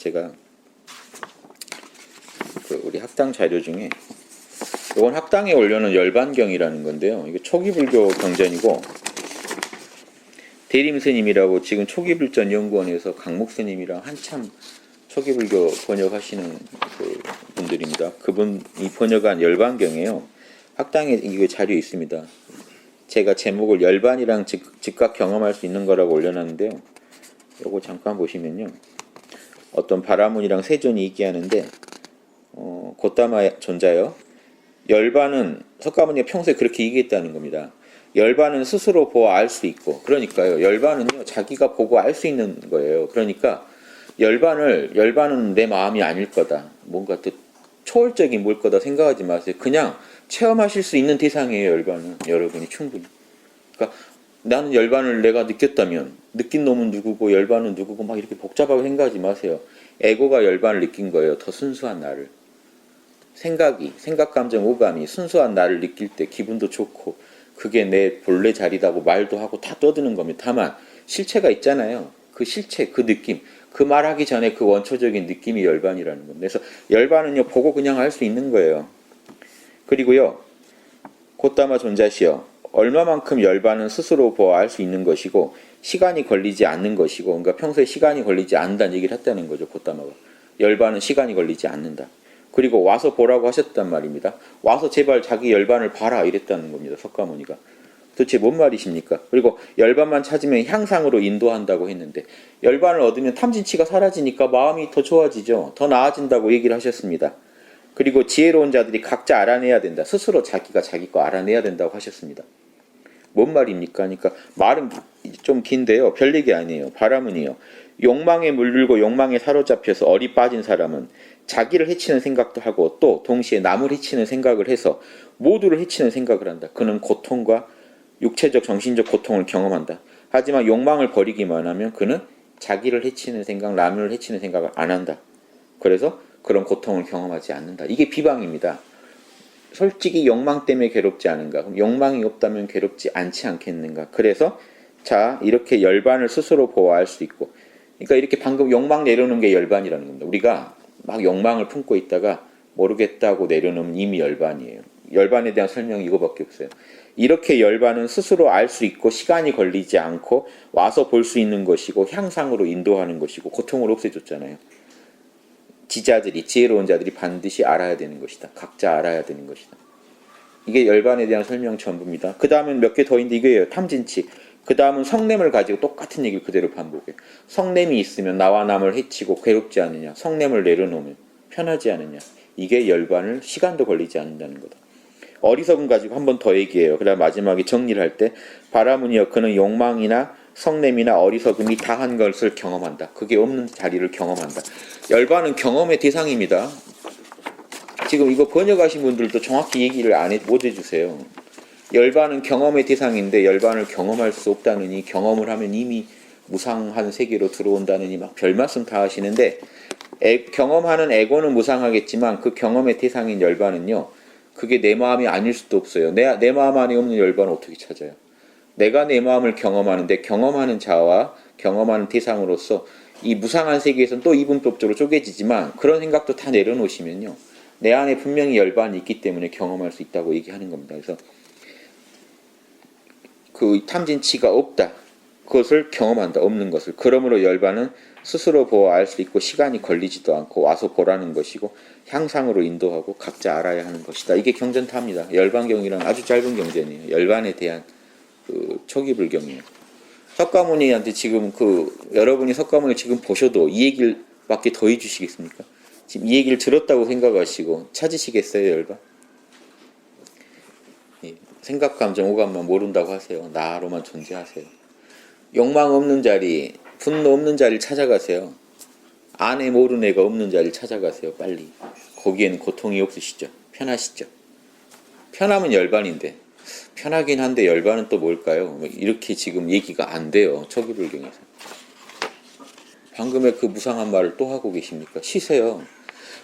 제가 우리 학당 자료 중에 이건 학당에 올려놓은 열반경이라는 건데요. 이게 초기불교 경전이고 대림스님이라고 지금 초기불전연구원에서 강목스님이랑 한참 초기불교 번역하시는 분들입니다. 그분이 번역한 열반경이에요. 학당에 이게 자료 있습니다. 제가 제목을 열반이랑 즉각 경험할 수 있는 거라고 올려놨는데요. 요거 잠깐 보시면요. 어떤 바라문이랑 세존이 얘기하는데 고따마 존자요. 열반은 석가모니가 평소에 그렇게 얘기했다는 겁니다. 열반은 스스로 보아 알 수 있고, 그러니까요. 열반은요 자기가 보고 알 수 있는 거예요. 그러니까 열반은 내 마음이 아닐 거다. 뭔가 또 초월적인 뭘 거다 생각하지 마세요. 그냥 체험하실 수 있는 대상이에요. 열반은 여러분이 충분히. 그러니까 나는 열반을 내가 느꼈다면 느낀 놈은 누구고 열반은 누구고 막 이렇게 복잡하게 생각하지 마세요. 에고가 열반을 느낀 거예요. 더 순수한 나를. 생각, 감정, 오감이 순수한 나를 느낄 때 기분도 좋고 그게 내 본래 자리다고 말도 하고 다 떠드는 겁니다. 다만 실체가 있잖아요. 그 실체, 그 느낌, 그 말하기 전에 그 원초적인 느낌이 열반이라는 겁니다. 그래서 열반은요 보고 그냥 할 수 있는 거예요. 그리고요 고따마 존자시여, 얼마만큼 열반은 스스로 보아 알 수 있는 것이고 시간이 걸리지 않는 것이고, 그러니까 평소에 시간이 걸리지 않는다는 얘기를 했다는 거죠. 고따마가. 열반은 시간이 걸리지 않는다. 그리고 와서 보라고 하셨단 말입니다. 와서 제발 자기 열반을 봐라 이랬다는 겁니다. 석가모니가. 도대체 뭔 말이십니까? 그리고 열반만 찾으면 향상으로 인도한다고 했는데 열반을 얻으면 탐진치가 사라지니까 마음이 더 좋아지죠. 더 나아진다고 얘기를 하셨습니다. 그리고 지혜로운 자들이 각자 알아내야 된다. 스스로 자기가 자기 거 알아내야 된다고 하셨습니다. 뭔 말입니까? 그러니까 말은 좀 긴데요. 별 얘기 아니에요. 바라문이요. 욕망에 물들고 욕망에 사로잡혀서 얼이 빠진 사람은 자기를 해치는 생각도 하고 또 동시에 남을 해치는 생각을 해서 모두를 해치는 생각을 한다. 그는 고통과 육체적 정신적 고통을 경험한다. 하지만 욕망을 버리기만 하면 그는 자기를 해치는 생각, 남을 해치는 생각을 안 한다. 그래서 그런 고통을 경험하지 않는다. 이게 비방입니다. 솔직히 욕망 때문에 괴롭지 않은가? 그럼 욕망이 없다면 괴롭지 않지 않겠는가? 그래서 자 이렇게 열반을 스스로 보호할 수 있고, 그러니까 이렇게 방금 욕망 내려놓는 게 열반이라는 겁니다. 우리가 막 욕망을 품고 있다가 모르겠다고 내려놓으면 이미 열반이에요. 열반에 대한 설명이 이거밖에 없어요. 이렇게 열반은 스스로 알 수 있고 시간이 걸리지 않고 와서 볼 수 있는 것이고 향상으로 인도하는 것이고 고통을 없애줬잖아요. 지자들이, 지혜로운 자들이 반드시 알아야 되는 것이다. 각자 알아야 되는 것이다. 이게 열반에 대한 설명 전부입니다. 그 다음은 몇 개 더 있는데 이거예요. 탐진치. 그 다음은 성냄을 가지고 똑같은 얘기를 그대로 반복해요. 성냄이 있으면 나와 남을 해치고 괴롭지 않느냐. 성냄을 내려놓으면 편하지 않느냐. 이게 열반을 시간도 걸리지 않는다는 거다. 어리석음 가지고 한 번 더 얘기해요. 그다음 마지막에 정리를 할 때 바라문이여, 그는 욕망이나 성냄이나 어리석음이 다한 것을 경험한다. 그게 없는 자리를 경험한다. 열반은 경험의 대상입니다. 지금 이거 번역하신 분들도 정확히 얘기를 못 해주세요. 열반은 경험의 대상인데 열반을 경험할 수 없다느니 경험을 하면 이미 무상한 세계로 들어온다느니 막 별말씀 다 하시는데 경험하는 에고는 무상하겠지만 그 경험의 대상인 열반은요, 그게 내 마음이 아닐 수도 없어요. 내 마음 안에 없는 열반을 어떻게 찾아요? 내가 내 마음을 경험하는데 경험하는 자와 경험하는 대상으로서 이 무상한 세계에서는 또 이분법적으로 쪼개지지만 그런 생각도 다 내려놓으시면요, 내 안에 분명히 열반이 있기 때문에 경험할 수 있다고 얘기하는 겁니다. 그래서 그 탐진치가 없다. 그것을 경험한다. 없는 것을. 그러므로 열반은 스스로 보아 알 수 있고 시간이 걸리지도 않고 와서 보라는 것이고 향상으로 인도하고 각자 알아야 하는 것이다. 이게 경전타입니다. 열반경이랑 아주 짧은 경전이에요. 열반에 대한 초기 불경이에요. 석가모니한테 지금 여러분이 석가모니 지금 보셔도 이 얘기를 밖에 더 해주시겠습니까? 지금 이 얘기를 들었다고 생각하시고 찾으시겠어요, 열반? 예. 생각, 감정, 오감만 모른다고 하세요. 나로만 존재하세요. 욕망 없는 자리, 분노 없는 자리를 찾아가세요. 안에 모르는 애가 없는 자리를 찾아가세요. 빨리. 거기에는 고통이 없으시죠. 편하시죠. 편하면 열반인데 편하긴 한데 열반은 또 뭘까요? 이렇게 지금 얘기가 안 돼요. 초기불경에서. 방금의 그 무상한 말을 또 하고 계십니까? 쉬세요.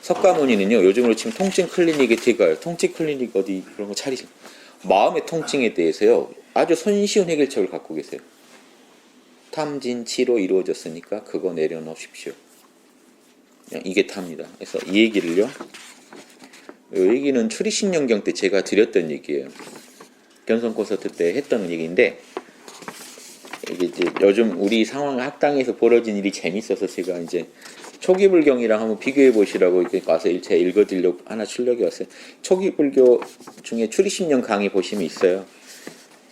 석가모니는요, 요즘으로 치면 통증 클리닉에 들어가요. 통증 클리닉 어디 그런 거 차리세요. 마음의 통증에 대해서요, 아주 손쉬운 해결책을 갖고 계세요. 탐진치로 이루어졌으니까 그거 내려놓으십시오. 그냥 이게 탑니다. 그래서 이 얘기를요. 이 얘기는 추리신연경 때 제가 드렸던 얘기예요. 견성 콘서트 때 했던 얘기인데 이게 이제 요즘 우리 상황 학당에서 벌어진 일이 재밌어서 제가 이제 초기 불경이랑 한번 비교해 보시라고 이렇게 와서 제가 읽어드리려고 하나 출력해 왔어요. 초기 불교 중에 추리신령 강의 보시면 있어요.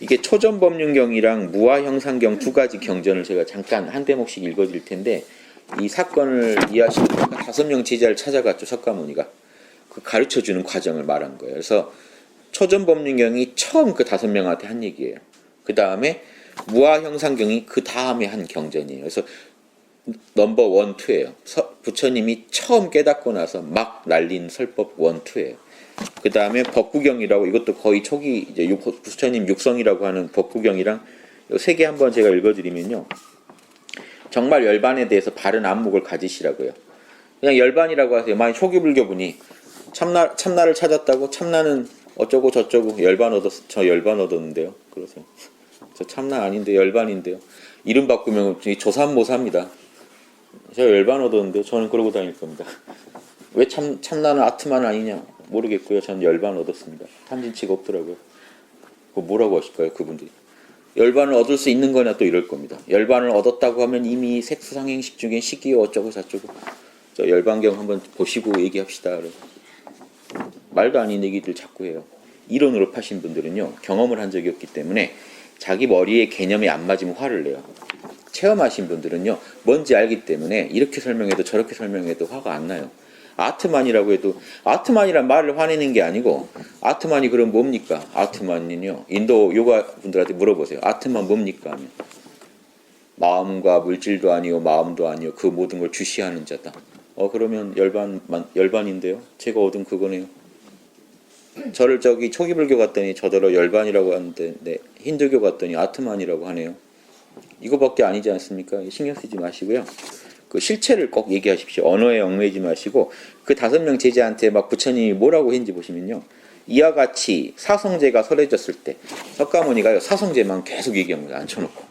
이게 초전법륜경이랑 무아형상경 두 가지 경전을 제가 잠깐 한 대목씩 읽어드릴 텐데 이 사건을 이해하시려면 5명 제자를 찾아갔죠. 석가모니가 그 가르쳐주는 과정을 말한 거예요. 그래서 초전법륜경이 처음 그 5명한테 한 얘기예요. 그 다음에 무아형상경이 그 다음에 한 경전이에요. 그래서 넘버 1, 2예요. 부처님이 처음 깨닫고 나서 막 날린 설법 1, 2예요. 그 다음에 법구경이라고 이것도 거의 초기 이제 부처님 육성이라고 하는 법구경이랑 이 세 개 한번 제가 읽어드리면요. 정말 열반에 대해서 바른 안목을 가지시라고요. 그냥 열반이라고 하세요. 만약 초기 불교분이 참나를 찾았다고 참나는 어쩌고 저쩌고 열반 저 열반 얻었는데요. 그러세요. 저 참나 아닌데 열반인데요. 이름 바꾸면 조삼모사입니다. 제가 열반 얻었는데 저는 그러고 다닐 겁니다. 왜 참나는 아트만 아니냐 모르겠고요. 저는 열반 얻었습니다. 탐진치가 없더라고요. 그거 뭐라고 하실까요 그분들이? 열반을 얻을 수 있는 거냐 또 이럴 겁니다. 열반을 얻었다고 하면 이미 색수상행식 중에 시기요 어쩌고 저쩌고 저 열반경 한번 보시고 얘기합시다. 말도 아닌 얘기들 자꾸 해요. 이론으로 파신 분들은요 경험을 한 적이 없기 때문에 자기 머리에 개념이 안 맞으면 화를 내요. 체험하신 분들은요 뭔지 알기 때문에 이렇게 설명해도 저렇게 설명해도 화가 안 나요. 아트만이라고 해도 아트만이란 말을 화내는 게 아니고 아트만이 그럼 뭡니까? 아트만은요 인도 요가 분들한테 물어보세요. 아트만 뭡니까? 하면 마음과 물질도 아니요 마음도 아니요 그 모든 걸 주시하는 자다. 그러면 열반인데요. 제가 얻은 그거네요. 저를 저기 초기 불교 갔더니 저더러 열반이라고 하는데 힌두교 갔더니 아트만이라고 하네요. 이거밖에 아니지 않습니까? 신경 쓰지 마시고요. 그 실체를 꼭 얘기하십시오. 언어에 얽매이지 마시고 그 5명 제자한테 막 부처님이 뭐라고 했는지 보시면요. 이와 같이 사성제가 설해졌을 때 석가모니가요 사성제만 계속 얘기합니다. 앉혀놓고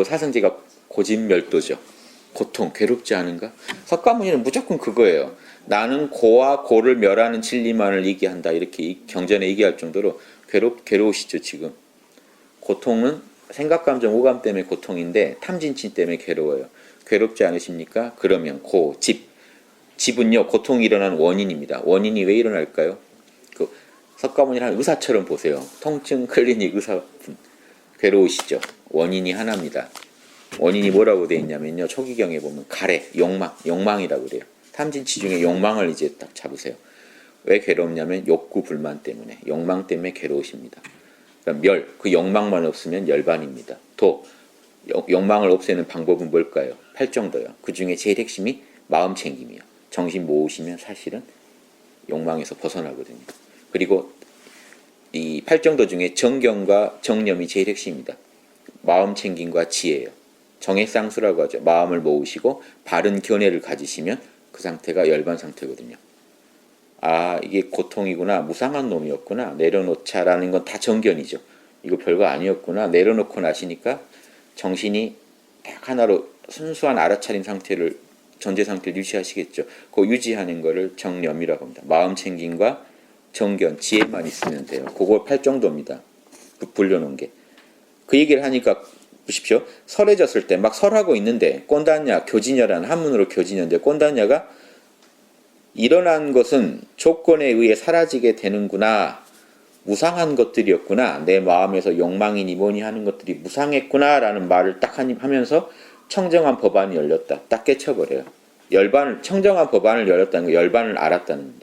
사성제가 고진멸도죠. 고통, 괴롭지 않은가? 석가모니는 무조건 그거예요. 나는 고와 고를 멸하는 진리만을 얘기한다. 이렇게 경전에 얘기할 정도로 괴로우시죠 지금. 고통은 생각, 감정, 오감 때문에 고통인데 탐진치 때문에 괴로워요. 괴롭지 않으십니까? 그러면 집은요 고통이 일어나는 원인입니다. 원인이 왜 일어날까요? 그 석가모니를 의사처럼 보세요. 통증 클리닉 의사분 괴로우시죠? 원인이 하나입니다. 원인이 뭐라고 되어 있냐면요. 초기경에 보면 가래, 욕망이라고 그래요. 탐진치 중에 욕망을 이제 딱 잡으세요. 왜 괴롭냐면 욕구 불만 때문에 욕망 때문에 괴로우십니다. 그러니까 그 욕망만 없으면 열반입니다. 욕망을 없애는 방법은 뭘까요? 8정도요. 그 중에 제일 핵심이 마음 챙김이요. 정신 모으시면 사실은 욕망에서 벗어나거든요. 그리고 이 8정도 중에 정경과 정념이 제일 핵심입니다. 마음 챙김과 지혜예요. 정해쌍수라고 하죠. 마음을 모으시고 바른 견해를 가지시면 그 상태가 열반 상태거든요. 이게 고통이구나, 무상한 놈이었구나, 내려놓자라는 건 다 정견이죠. 이거 별거 아니었구나, 내려놓고 나시니까 정신이 딱 하나로 순수한 알아차린 상태를, 전제 상태를 유지하시겠죠. 그 유지하는 거를 정념이라고 합니다. 마음 챙김과 정견, 지혜만 있으면 돼요. 그걸 8정도입니다. 불려놓은 게. 그 얘기를 하니까 보십시오. 설해졌을 때 막 설하고 있는데 꼰단냐, 교진여라는 한문으로 교진여인데 꼰단냐가 일어난 것은 조건에 의해 사라지게 되는구나. 무상한 것들이었구나. 내 마음에서 욕망이니 뭐니 하는 것들이 무상했구나 라는 말을 딱 하면서 청정한 법안이 열렸다. 딱 깨쳐버려요. 청정한 법안을 열렸다는 거 열반을 알았다는 거예요.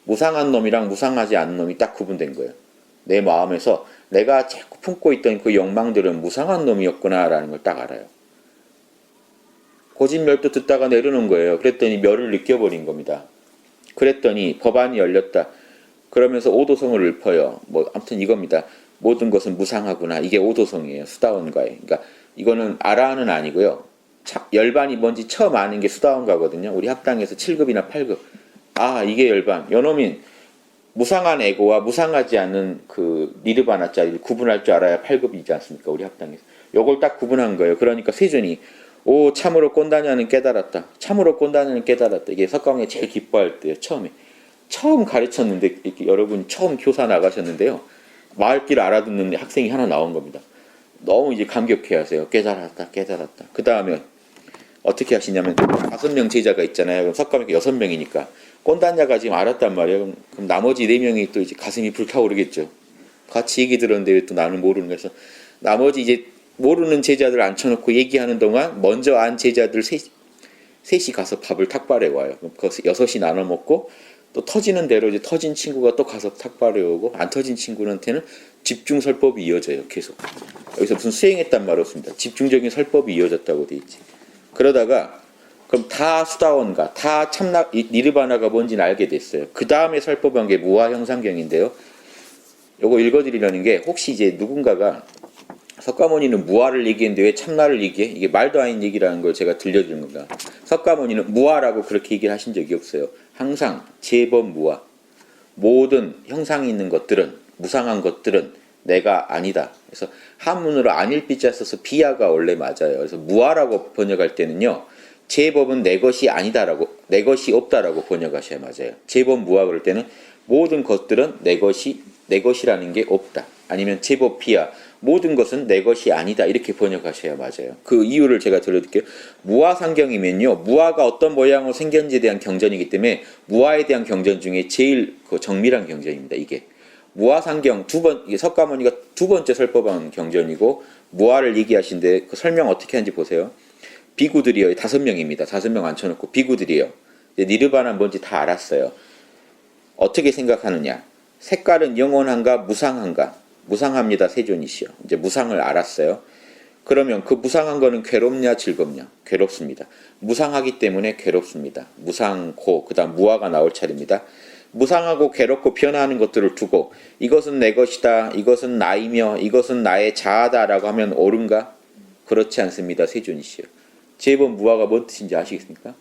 무상한 놈이랑 무상하지 않은 놈이 딱 구분된 거예요. 내 마음에서 내가 자꾸 품고 있던 그 욕망들은 무상한 놈이었구나 라는 걸 딱 알아요. 고진멸도 듣다가 내려놓은 거예요. 그랬더니 멸을 느껴버린 겁니다. 그랬더니 법안이 열렸다. 그러면서 오도성을 읊어요. 아무튼 이겁니다. 모든 것은 무상하구나. 이게 오도성이에요. 수다원가에. 그러니까 이거는 아라한은 아니고요. 열반이 뭔지 처음 아는 게 수다원가거든요. 우리 학당에서 7급이나 8급. 이게 열반. 요놈이 무상한 에고와 무상하지 않은 그 니르바나짜리를 구분할 줄 알아야 8급이지 않습니까? 우리 학당에서. 요걸 딱 구분한 거예요. 그러니까 세존이 오 참으로 꼰다냐는 깨달았다. 참으로 꼰다냐는 깨달았다. 이게 석가모니 제일 기뻐할 때요. 처음 가르쳤는데 이렇게 여러분 처음 교사 나가셨는데요. 말귀를 알아듣는 학생이 하나 나온 겁니다. 너무 이제 감격해하세요. 깨달았다, 깨달았다. 그 다음에 어떻게 하시냐면 5명 제자가 있잖아요. 그럼 석가모니 6명이니까 꼰다냐가 지금 알았단 말이에요. 그럼 나머지 4명이 또 이제 가슴이 불타오르겠죠. 같이 얘기 들었는데 왜 또 나는 모르는 거에서 나머지 이제 모르는 제자들 앉혀놓고 얘기하는 동안 먼저 안 제자들 셋이 가서 밥을 탁발해 와요. 그럼 그 6이 나눠 먹고 또 터지는 대로 이제 터진 친구가 또 가서 탁발해 오고 안 터진 친구한테는 집중 설법이 이어져요. 계속. 여기서 무슨 수행했단 말 없습니다. 집중적인 설법이 이어졌다고 돼 있지. 그러다가 그럼 다 수다원가, 다 참나 니르바나가 뭔지는 알게 됐어요. 그 다음에 설법한 게 무아형상경인데요. 요거 읽어드리려는 게 혹시 이제 누군가가 석가모니는 무아를 얘기했는데 왜 참나를 얘기해? 이게 말도 아닌 얘기라는 걸 제가 들려드린 겁니다. 석가모니는 무아라고 그렇게 얘기를 하신 적이 없어요. 항상 제법 무아. 모든 형상이 있는 것들은 무상한 것들은 내가 아니다. 그래서 한문으로 안일비자 써서 비아가 원래 맞아요. 그래서 무아라고 번역할 때는요. 제법은 내 것이 아니다라고 내 것이 없다라고 번역하셔야 맞아요. 제법 무아 그럴 때는 모든 것들은 내 것이라는 게 없다. 아니면 제법 비아 모든 것은 내 것이 아니다. 이렇게 번역하셔야 맞아요. 그 이유를 제가 들려드릴게요. 무아상경이면요. 무아가 어떤 모양으로 생겼는지에 대한 경전이기 때문에 무아에 대한 경전 중에 제일 정밀한 경전입니다. 이게. 무아상경 석가모니가 2번째 설법한 경전이고 무아를 얘기하신데 그 설명 어떻게 하는지 보세요. 비구들이요. 5명입니다. 5명 앉혀놓고 비구들이요. 니르바나 뭔지 다 알았어요. 어떻게 생각하느냐. 색깔은 영원한가 무상한가. 무상합니다. 세존이시여. 이제 무상을 알았어요. 그러면 그 무상한 거는 괴롭냐 즐겁냐. 괴롭습니다. 무상하기 때문에 괴롭습니다. 무상고 그 다음 무아가 나올 차례입니다. 무상하고 괴롭고 변화하는 것들을 두고 이것은 내 것이다. 이것은 나이며 이것은 나의 자아다라고 하면 옳은가? 그렇지 않습니다. 세존이시여. 제법 무아가 뭔 뜻인지 아시겠습니까?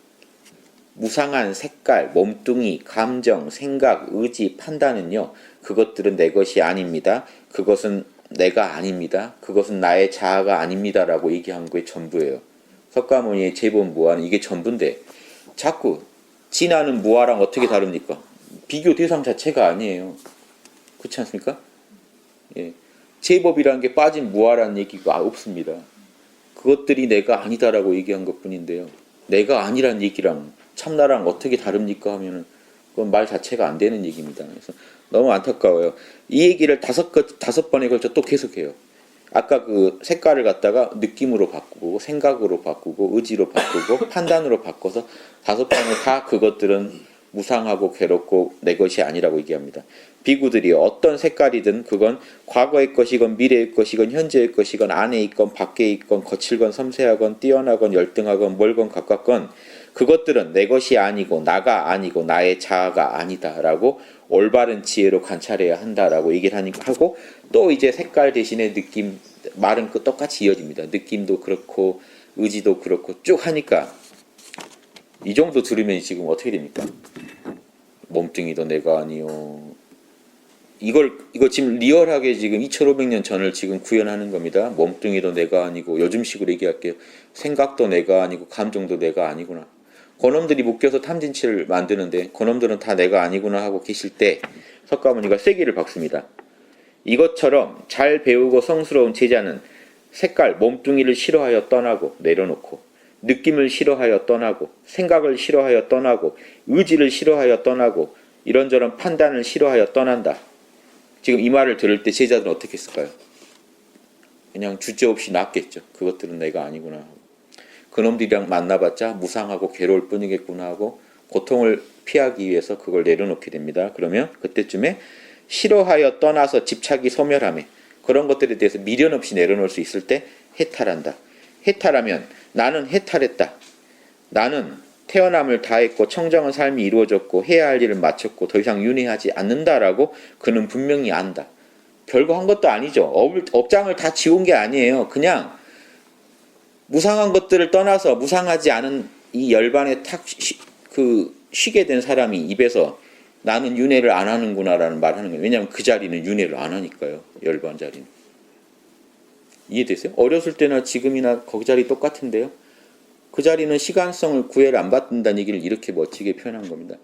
무상한 색깔, 몸뚱이, 감정, 생각, 의지, 판단은요. 그것들은 내 것이 아닙니다. 그것은 내가 아닙니다. 그것은 나의 자아가 아닙니다. 라고 얘기한 게 전부예요. 석가모니의 제법 무아는 이게 전부인데 자꾸 진화는 무아랑 어떻게 다릅니까? 비교 대상 자체가 아니에요. 그렇지 않습니까? 예. 제법이라는 게 빠진 무아라는 얘기가 없습니다. 그것들이 내가 아니다라고 얘기한 것뿐인데요. 내가 아니란 얘기랑 참나랑 어떻게 다릅니까 하면은 그건 말 자체가 안 되는 얘기입니다. 그래서 너무 안타까워요. 이 얘기를 5번에 걸쳐 또 계속해요. 아까 그 색깔을 갖다가 느낌으로 바꾸고 생각으로 바꾸고 의지로 바꾸고 판단으로 바꿔서 5번을 다 그것들은 무상하고 괴롭고 내 것이 아니라고 얘기합니다. 비구들이 어떤 색깔이든 그건 과거의 것이건 미래의 것이건 현재의 것이건 안에 있건 밖에 있건 거칠건 섬세하건 뛰어나건 열등하건 멀건 가깝건 그것들은 내 것이 아니고 나가 아니고 나의 자아가 아니다라고 올바른 지혜로 관찰해야 한다라고 얘기를 하고 또 이제 색깔 대신에 느낌 말은 그 똑같이 이어집니다. 느낌도 그렇고 의지도 그렇고 쭉 하니까 이 정도 들으면 지금 어떻게 됩니까? 몸뚱이도 내가 아니요. 이거 지금 리얼하게 지금 2500년 전을 지금 구현하는 겁니다. 몸뚱이도 내가 아니고 요즘식으로 얘기할게요. 생각도 내가 아니고 감정도 내가 아니구나. 그놈들이 묶여서 탐진치를 만드는데 그놈들은 다 내가 아니구나 하고 계실 때 석가모니가 세기를 박습니다. 이것처럼 잘 배우고 성스러운 제자는 색깔, 몸뚱이를 싫어하여 떠나고 내려놓고 느낌을 싫어하여 떠나고 생각을 싫어하여 떠나고 의지를 싫어하여 떠나고 이런저런 판단을 싫어하여 떠난다. 지금 이 말을 들을 때 제자들은 어떻게 했을까요? 그냥 주저없이 놨겠죠. 그것들은 내가 아니구나. 그놈들이랑 만나봤자 무상하고 괴로울 뿐이겠구나 하고 고통을 피하기 위해서 그걸 내려놓게 됩니다. 그러면 그때쯤에 싫어하여 떠나서 집착이 소멸하며 그런 것들에 대해서 미련 없이 내려놓을 수 있을 때 해탈한다. 해탈하면 나는 해탈했다. 나는 태어남을 다했고 청정한 삶이 이루어졌고 해야 할 일을 마쳤고 더 이상 윤회하지 않는다라고 그는 분명히 안다. 별거 한 것도 아니죠. 업장을 다 지운 게 아니에요. 그냥 무상한 것들을 떠나서 무상하지 않은 이 열반에 탁 쉬게 된 사람이 입에서 나는 윤회를 안 하는구나라는 말 하는 거예요. 왜냐하면 그 자리는 윤회를 안 하니까요. 열반 자리는. 이해되세요? 어렸을 때나 지금이나 거기 자리 똑같은데요. 그 자리는 시간성을 구애를 안 받는다는 얘기를 이렇게 멋지게 표현한 겁니다.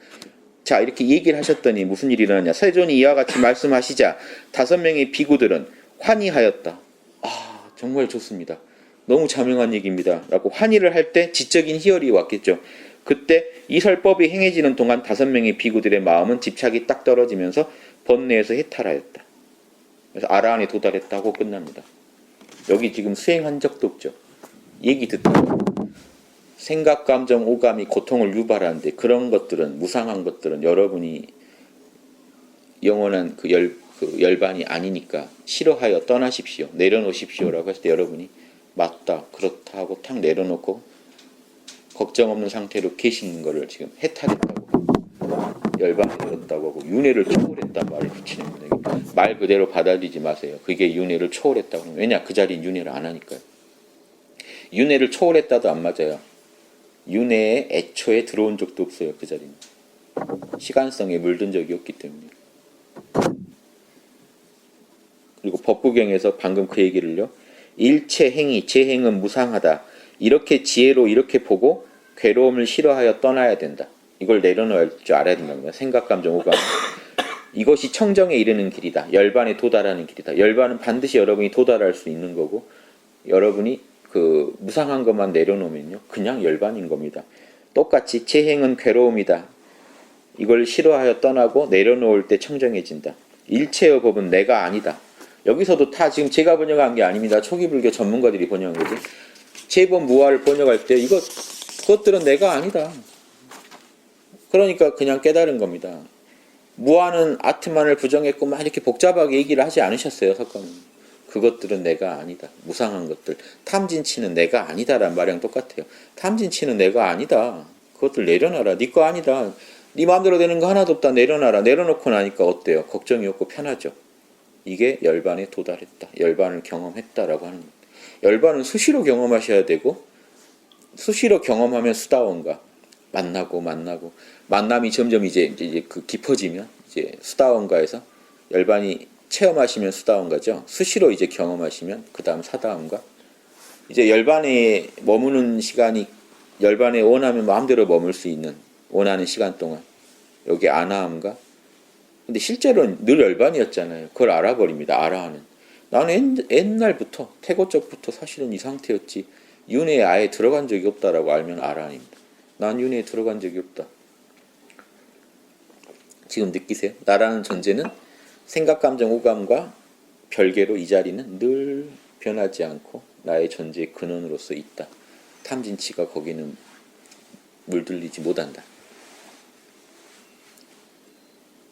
자, 이렇게 얘기를 하셨더니 무슨 일이 일어나냐. 세존이 이와 같이 말씀하시자 5명의 비구들은 환희하였다. 아, 정말 좋습니다. 너무 자명한 얘기입니다. 라고 환희를 할 때 지적인 희열이 왔겠죠. 그때 이 설법이 행해지는 동안 5명의 비구들의 마음은 집착이 딱 떨어지면서 번뇌에서 해탈하였다. 그래서 아라한에 도달했다고 끝납니다. 여기 지금 수행한 적도 없죠. 얘기 듣다가 생각, 감정, 오감이 고통을 유발하는데 그런 것들은, 무상한 것들은 여러분이 영원한 그 열반이 아니니까 싫어하여 떠나십시오. 내려놓으십시오라고 했을 때 여러분이 맞다, 그렇다 하고 탁 내려놓고 걱정 없는 상태로 계시는 거를 지금 해탈했다고, 열반이 들었다고 하고 윤회를 초월했단 말을 붙이는 거예요. 말 그대로 받아들이지 마세요. 그게 윤회를 초월했다고. 왜냐? 그 자리는 윤회를 안 하니까요. 윤회를 초월했다도 안 맞아요. 윤회에 애초에 들어온 적도 없어요. 그 자리는 시간성에 물든 적이 없기 때문에. 그리고 법구경에서 방금 그 얘기를요, 일체 행위, 제 행은 무상하다, 이렇게 지혜로 이렇게 보고 괴로움을 싫어하여 떠나야 된다. 이걸 내려놓을 줄 알아야 된다는 거예요. 생각, 감정, 오감. 이것이 청정에 이르는 길이다. 열반에 도달하는 길이다. 열반은 반드시 여러분이 도달할 수 있는 거고, 여러분이 그 무상한 것만 내려놓으면요, 그냥 열반인 겁니다. 똑같이 제 행은 괴로움이다. 이걸 싫어하여 떠나고 내려놓을 때 청정해진다. 일체의 법은 내가 아니다. 여기서도 다 지금 제가 번역한 게 아닙니다. 초기 불교 전문가들이 번역한 거지. 제법 무아를 번역할 때 그것들은 내가 아니다. 그러니까 그냥 깨달은 겁니다. 무아는 아트만을 부정했고 막 이렇게 복잡하게 얘기를 하지 않으셨어요. 석가는. 그것들은 내가 아니다. 무상한 것들. 탐진치는 내가 아니다라는 말이랑 똑같아요. 탐진치는 내가 아니다. 그것들 내려놔라. 네 거 아니다. 네 마음대로 되는 거 하나도 없다. 내려놔라. 내려놓고 나니까 어때요? 걱정이 없고 편하죠. 이게 열반에 도달했다. 열반을 경험했다라고 하는 겁니다. 열반은 수시로 경험하셔야 되고, 수시로 경험하면 수다원가 만나고 만남이 점점 이제 그 깊어지면 이제 수다원가에서 열반이 체험하시면 수다원가죠. 수시로 이제 경험하시면 그 다음 사다원가. 이제 열반에 머무는 시간이, 열반에 원하면 마음대로 머물 수 있는, 원하는 시간 동안 여기 아나함가. 근데 실제로는 늘 열반이었잖아요. 그걸 알아버립니다. 아라하는. 나는 옛날부터 태고적부터 사실은 이 상태였지, 윤회에 아예 들어간 적이 없다라고 알면 아라한입니다. 난 윤회에 들어간 적이 없다. 지금 느끼세요? 나라는 존재는 생각, 감정, 오감과 별개로 이 자리는 늘 변하지 않고 나의 존재의 근원으로서 있다. 탐진치가 거기는 물들리지 못한다.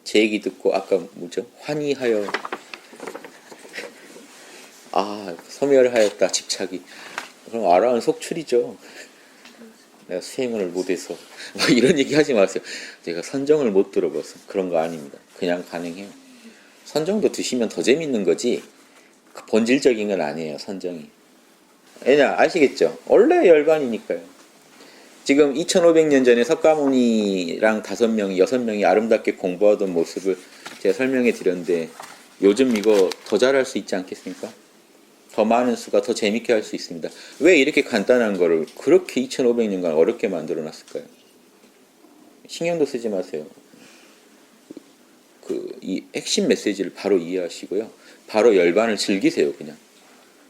제 얘기 듣고 아까 뭐죠? 환희하여, 소멸하였다, 집착이. 그럼 아라는 속출이죠. 내가 수행을 못해서 뭐 이런 얘기 하지 마세요. 제가 선정을 못 들어봐서 그런 거 아닙니다. 그냥 가능해요. 선정도 드시면 더 재밌는 거지 그 본질적인 건 아니에요. 선정이. 왜냐 아시겠죠? 원래 열반이니까요. 지금 2500년 전에 석가모니랑 5명이 6명이 아름답게 공부하던 모습을 제가 설명해 드렸는데, 요즘 이거 더 잘할 수 있지 않겠습니까? 더 많은 수가 더 재밌게 할 수 있습니다. 왜 이렇게 간단한 거를 그렇게 2500년간 어렵게 만들어 놨을까요? 신경도 쓰지 마세요. 이 핵심 메시지를 바로 이해하시고요. 바로 열반을 즐기세요. 그냥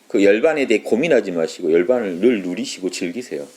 그 열반에 대해 고민하지 마시고 열반을 늘 누리시고 즐기세요.